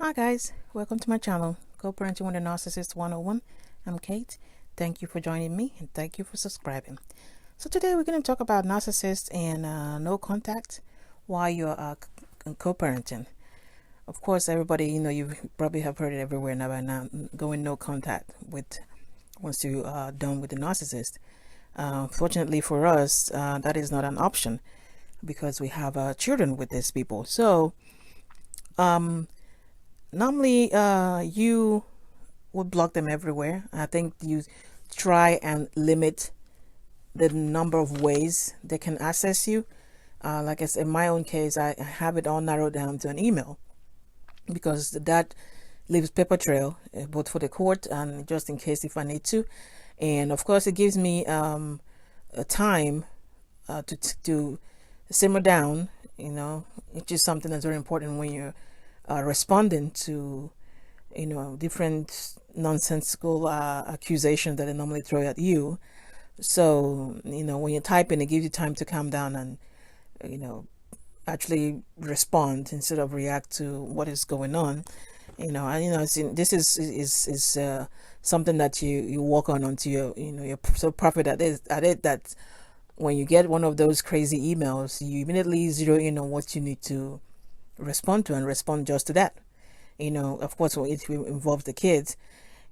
Hi guys, welcome to my channel, Coparenting with a Narcissist 101. I'm Kate. Thank you for joining me and thank you for subscribing. So today we're going to talk about narcissists and no contact while you're co-parenting. Of course, everybody, you probably have heard it everywhere now by now, going no contact with once you are done with the narcissist. Fortunately for us, that is not an option because we have children with these people. So, normally, you would block them everywhere. I think you try and limit the number of ways they can access you. Like I said, in my own case, I have it all narrowed down to an email because that leaves paper trail both for the court and just in case if I need to. And of course, it gives me a time to simmer down, which is something that's very important when you're responding to different nonsensical accusations that they normally throw at you. So when you're typing, it gives you time to calm down and actually respond instead of react to what is going on. This is something that you work on until you're so perfect at it that when you get one of those crazy emails, you immediately zero in on what you need to respond to and respond just to that. Of course, when it involves the kids,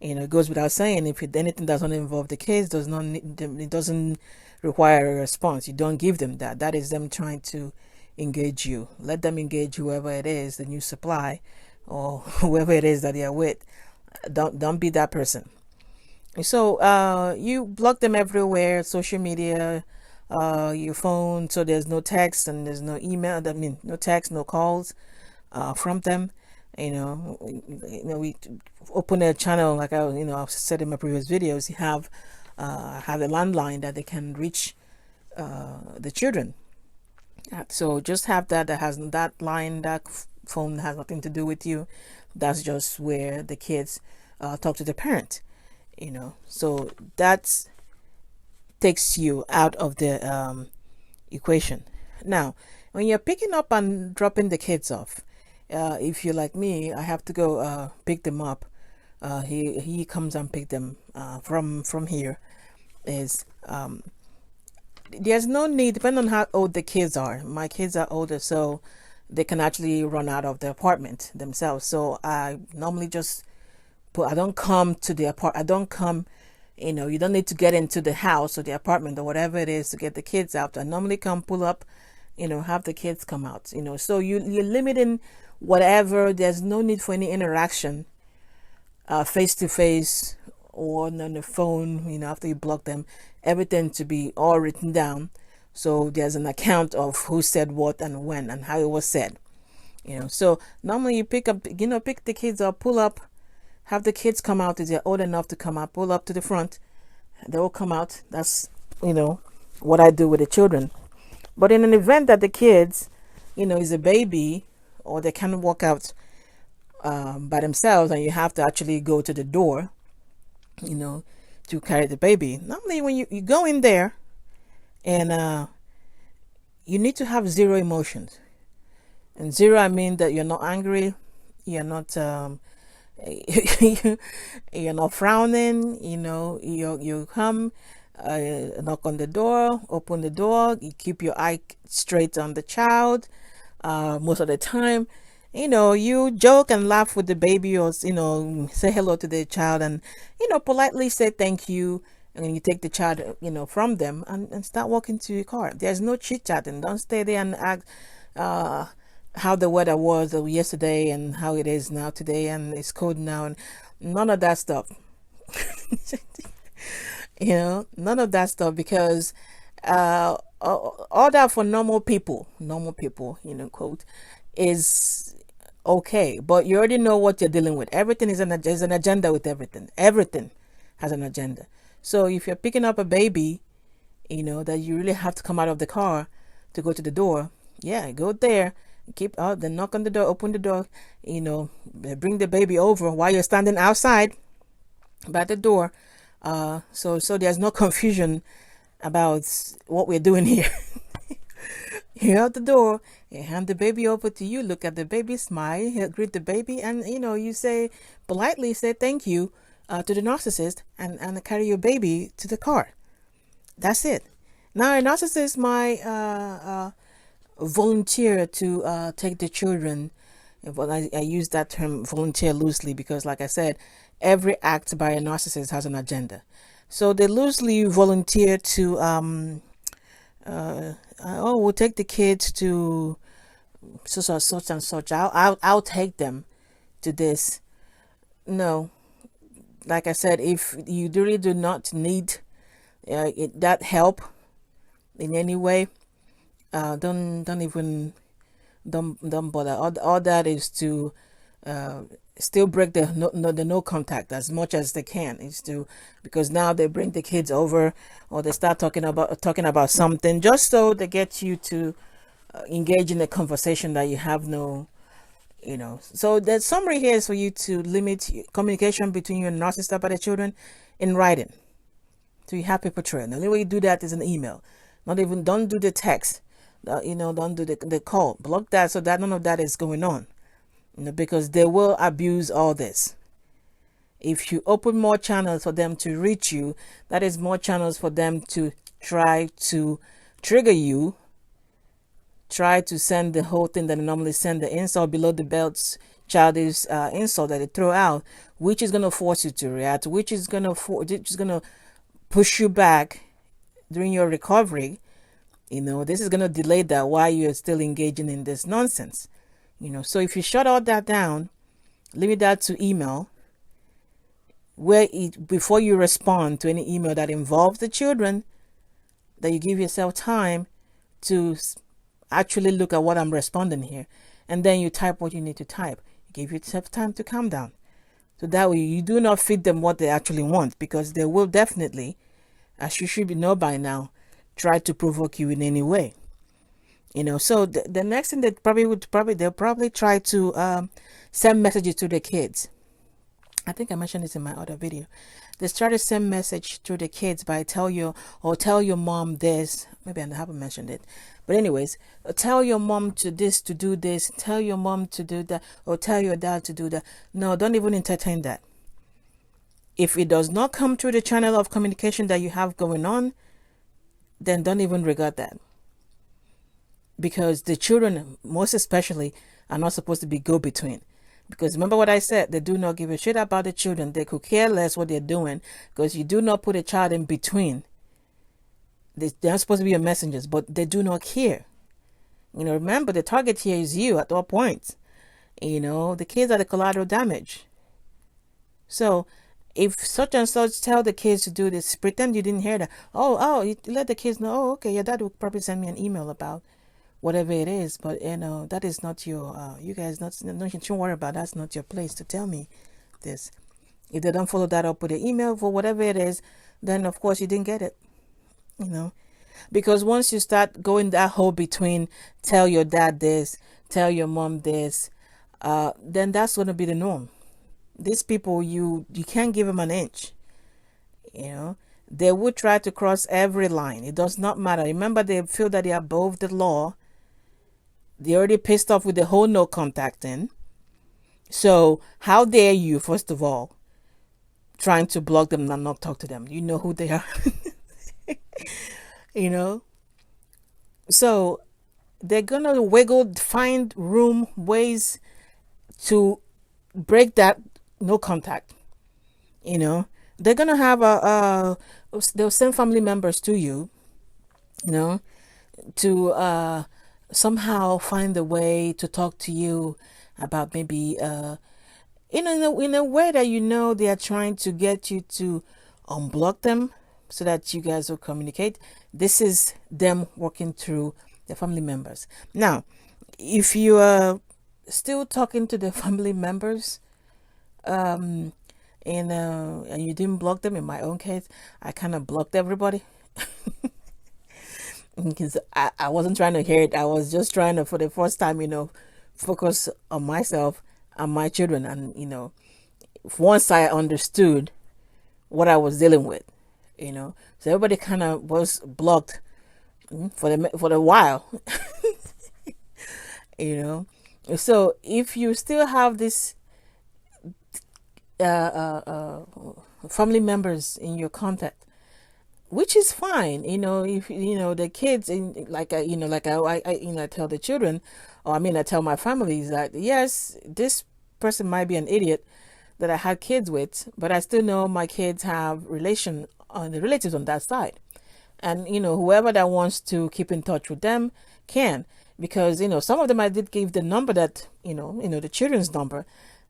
it goes without saying, if anything doesn't involve the kids, it doesn't require a response. You don't give them that. That is them trying to engage you. Let them engage whoever it is, the new supply, or whoever it is that they are with. Don't be that person. So you block them everywhere, social media, your phone, so there's no text and there's no email. I mean, no text, no calls from them. We open a channel like I've said in my previous videos. You have a landline that they can reach the children. So just have that has that line, that phone has nothing to do with you. That's just where the kids talk to the parent. So that takes you out of the equation. Now, when you're picking up and dropping the kids off, if you're like me, I have to go pick them up. He comes and pick them from here. There's no need, depending on how old the kids are. My kids are older, so they can actually run out of the apartment themselves. So I normally just I don't come to the apartment. I don't come. You don't need to get into the house or the apartment or whatever it is to get the kids out. I normally come, pull up, have the kids come out. So you're limiting whatever. There's no need for any interaction, face to face or on the phone. After you block them, everything to be all written down. So there's an account of who said what and when and how it was said. So normally you pick the kids up, pull up, have the kids come out if they're old enough to come out, pull up to the front. They will come out. That's, what I do with the children. But in an event that the kids, is a baby or they can't walk out by themselves and you have to actually go to the door, to carry the baby. Normally when you go in there and you need to have zero emotions. And zero, I mean that you're not angry, you're not you're not frowning. You come, knock on the door, open the door, you keep your eye straight on the child. Most of the time, you joke and laugh with the baby, or say hello to the child and politely say thank you, and you take the child from them and start walking to your car. There's no chit chatting. Don't stay there and act how the weather was yesterday and how it is now today and it's cold now, and none of that stuff. None of that stuff, because all that for normal people, quote, is okay, but you already know what you're dealing with. Everything is an agenda with everything has an agenda. So if you're picking up a baby, that you really have to come out of the car to go to the door, go there, keep out, then knock on the door, open the door, bring the baby over while you're standing outside by the door. So there's no confusion about what we're doing here. You're out the door, They hand the baby over to you, look at the baby, smile, greet the baby, and you say politely, say thank you to the narcissist, and carry your baby to the car. That's it. Now a narcissist might volunteer to take the children. Well, I use that term volunteer loosely because, like I said, every act by a narcissist has an agenda. So they loosely volunteer to, we'll take the kids to such and such. I'll take them to this. No, like I said, if you really do not need that help in any way, don't even don't bother. All that is to still break the no contact as much as they can. Is to, because now they bring the kids over, or they start talking about something just so they get you to engage in a conversation that you have no. So the summary here is for you to limit communication between you and narcissist about the children in writing. So you have paper trail. The only way you do that is an email. Don't do the text. Don't do the call. Block that so that none of that is going on. Because they will abuse all this. If you open more channels for them to reach you, that is more channels for them to try to trigger you. Try to send the whole thing that they normally send, the insult below the belt, childish insult that they throw out, which is going to force you to react, which is going to push you back during your recovery. This is going to delay that while you're still engaging in this nonsense. So if you shut all that down, limit that to email, before you respond to any email that involves the children, that you give yourself time to actually look at what I'm responding here, and then you type what you need to type. You give yourself time to calm down, so that way you do not feed them what they actually want, because they will definitely, as you should know by now, try to provoke you in any way. So the next thing they'll probably try to send messages to the kids. I think I mentioned this in my other video. They try to send message to the kids by tell your mom this. Maybe I haven't mentioned it, but anyways, tell your mom to do this, tell your mom to do that, or tell your dad to do that. No, don't even entertain that. If it does not come through the channel of communication that you have going on, then don't even regard that. Because the children, most especially, are not supposed to be go-between. Because remember what I said, they do not give a shit about the children. They could care less what they're doing, because you do not put a child in between. They're not supposed to be your messengers, but they do not care. Remember, the target here is you at all points. The kids are the collateral damage. So if such and such tell the kids to do this, pretend you didn't hear that. You let the kids know, okay, your dad will probably send me an email about whatever it is, but that is not your you guys don't worry about that. That's not your place to tell me this. If they don't follow that up with an email for whatever it is, then of course you didn't get it. Because once you start going that whole between, tell your dad this, tell your mom this, then that's going to be the norm. These people, you can't give them an inch. They would try to cross every line. It does not matter. Remember, they feel that they are above the law. They already pissed off with the whole no contacting. So how dare you, first of all, trying to block them and not talk to them? You know who they are. So they're gonna find ways to break that no contact. They're gonna have they'll send family members to you, to somehow find a way to talk to you about maybe in a way that they are trying to get you to unblock them so that you guys will communicate. This is them working through the family members. Now, if you are still talking to the family members, and you didn't block them, in my own case, I kind of blocked everybody. Because I wasn't trying to hear it. I was just trying to, for the first time, focus on myself and my children. And, once I understood what I was dealing with, so everybody kind of was blocked for a while. you know. So if you still have this uh, uh, family members in your contact, which is fine, if the kids in like I tell the children, or I tell my families that yes, this person might be an idiot that I had kids with, but I still know my kids have the relatives on that side, and whoever that wants to keep in touch with them can, because some of them I did give the number that the children's number,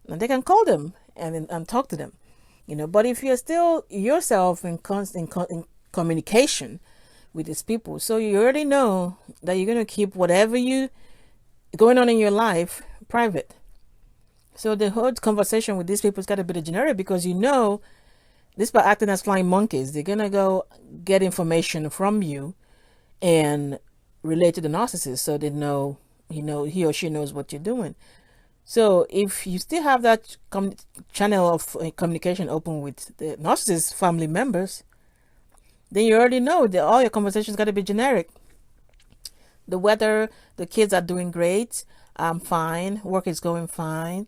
and they can call them and talk to them, but if you're still yourself in communication with these people, so you already know that you're going to keep whatever you going on in your life private. So the whole conversation with these people has got to be generic, because this by acting as flying monkeys, they're gonna go get information from you and relate to the narcissist, so they know he or she knows what you're doing. So if you still have that channel of communication open with the narcissist family members, then you already know that all your conversations got to be generic. The weather, the kids are doing great. I'm fine. Work is going fine.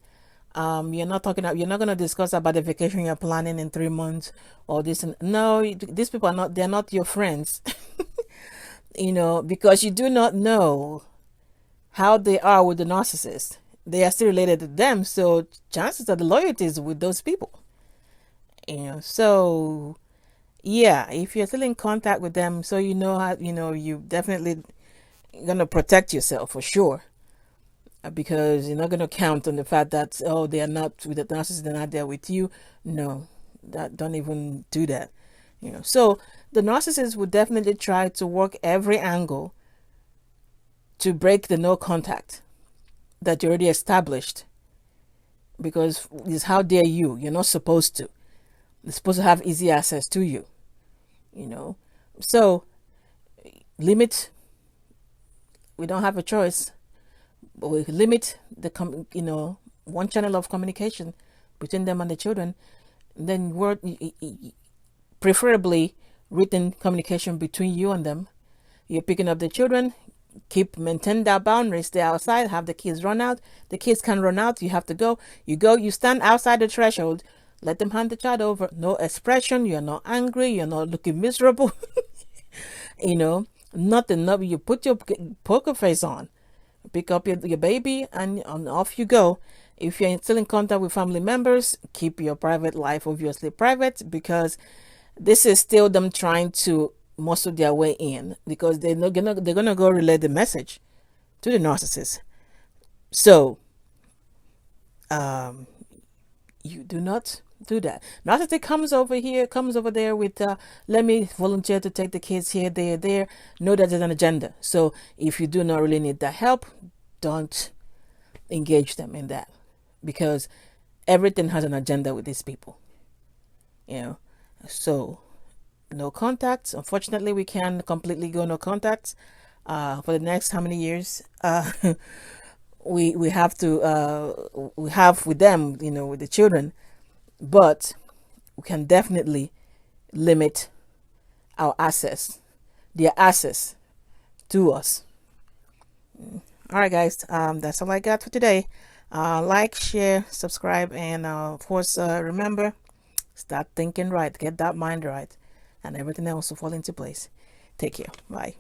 You're not going to discuss about the vacation you're planning in 3 months or this. No, these people they're not your friends, because you do not know how they are with the narcissist. They are still related to them. So chances are the loyalty is with those people, so yeah, if you're still in contact with them, so how, you definitely gonna protect yourself for sure, because you're not gonna count on the fact that, oh, they are not with the narcissist, they're not there with you. No, don't even do that. So the narcissist would definitely try to work every angle to break the no contact that you already established, because it's how dare you? You're not supposed to. They're supposed to have easy access to you. So limit. We don't have a choice, but we limit the one channel of communication between them and the children. Then preferably written communication between you and them. You're picking up the children, maintain their boundaries. Stay outside, have the kids run out. The kids can run out, you have to go. You stand outside the threshold, let them hand the child over. No expression, you're not angry, you're not looking miserable. Nothing. No, you put your poker face on, pick up your baby, and off you go. If you're still in contact with family members, keep your private life obviously private, because this is still them trying to muscle their way in, because they're gonna go relay the message to the narcissist. So you do not do that. Narcissist comes over there with let me volunteer to take the kids here, there. Know that there's an agenda. So if you do not really need that help, don't engage them in that, because everything has an agenda with these people. So no contacts. Unfortunately, we can completely go no contacts for the next how many years. We have to we have with them, with the children, but we can definitely limit their access to us. All right, guys, that's all I got for today. Like, share, subscribe, and of course, remember, start thinking right, get that mind right, and everything else will fall into place. Take care. Bye.